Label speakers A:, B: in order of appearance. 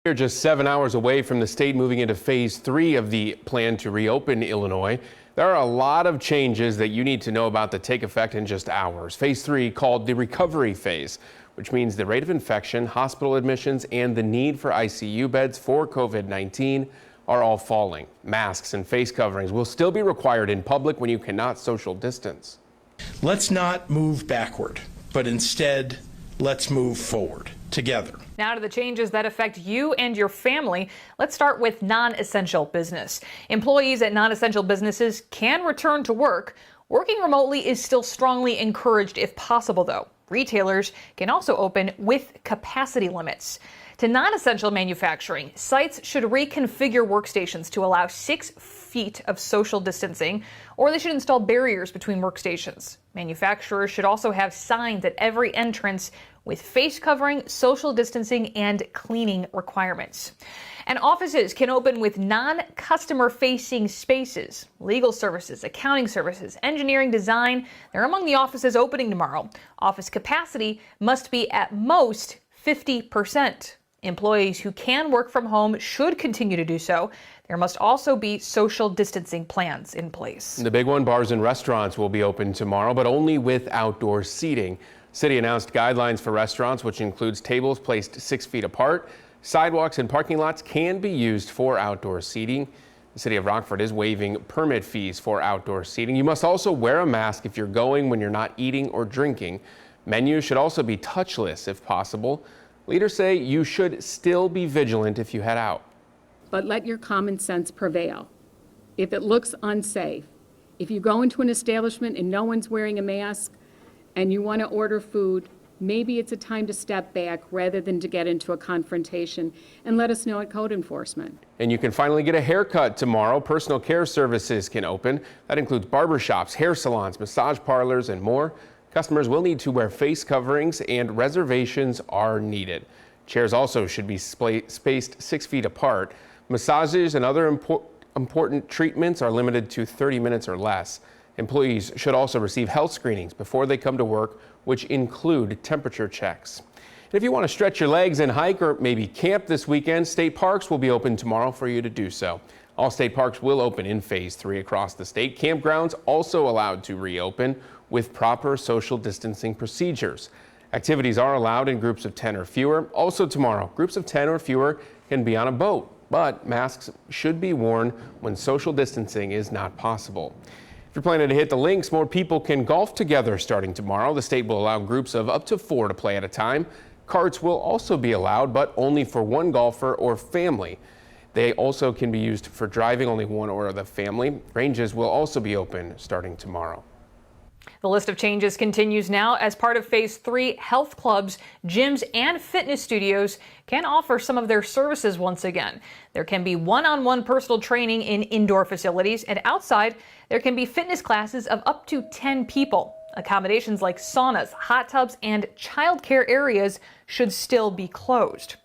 A: We're just 7 hours away from the state moving into phase 3 of the plan to reopen Illinois. There are a lot of changes that you need to know about that take effect in just hours. Phase 3, called the recovery phase, which means the rate of infection, hospital admissions, and the need for ICU beds for COVID-19 are all falling. Masks and face coverings will still be required in public when you cannot social distance.
B: Let's not move backward, but instead, let's move forward together.
C: Now to the changes that affect you and your family. Let's start with non-essential business. Employees at non-essential businesses can return to work. Working remotely is still strongly encouraged if possible, though. Retailers can also open with capacity limits. To non-essential manufacturing, sites should reconfigure workstations to allow 6 feet of social distancing, or they should install barriers between workstations. Manufacturers should also have signs at every entrance with face covering, social distancing, and cleaning requirements. And offices can open with non-customer facing spaces. Legal services, accounting services, engineering, design, they're among the offices opening tomorrow. Office capacity must be at most 50%. Employees who can work from home should continue to do so. There must also be social distancing plans in place.
A: The big one, bars and restaurants will be open tomorrow, but only with outdoor seating. City announced guidelines for restaurants, which includes tables placed 6 feet apart. Sidewalks and parking lots can be used for outdoor seating. The city of Rockford is waiving permit fees for outdoor seating. You must also wear a mask if you're going when you're not eating or drinking. Menus should also be touchless if possible. Leaders say you should still be vigilant if you head out.
D: But let your common sense prevail. If it looks unsafe, if you go into an establishment and no one's wearing a mask and you want to order food, maybe it's a time to step back rather than to get into a confrontation, and let us know at code enforcement.
A: And you can finally get a haircut tomorrow. Personal care services can open. That includes barbershops, hair salons, massage parlors, and more. Customers will need to wear face coverings and reservations are needed. Chairs also should be spaced 6 feet apart. Massages and other important treatments are limited to 30 minutes or less. Employees should also receive health screenings before they come to work, which include temperature checks. And if you want to stretch your legs and hike or maybe camp this weekend, state parks will be open tomorrow for you to do so. All state parks will open in phase 3 across the state. Campgrounds also allowed to reopen with proper social distancing procedures. Activities are allowed in groups of 10 or fewer. Also tomorrow, groups of 10 or fewer can be on a boat, but masks should be worn when social distancing is not possible. If you're planning to hit the links, more people can golf together starting tomorrow. The state will allow groups of up to 4 to play at a time. Carts will also be allowed, but only for one golfer or family. They also can be used for driving, only one or the family. Ranges will also be open starting tomorrow.
C: The list of changes continues now. As part of phase 3, health clubs, gyms, and fitness studios can offer some of their services once again. There can be one-on-one personal training in indoor facilities, and outside there can be fitness classes of up to 10 people. Accommodations like saunas, hot tubs, and childcare areas should still be closed.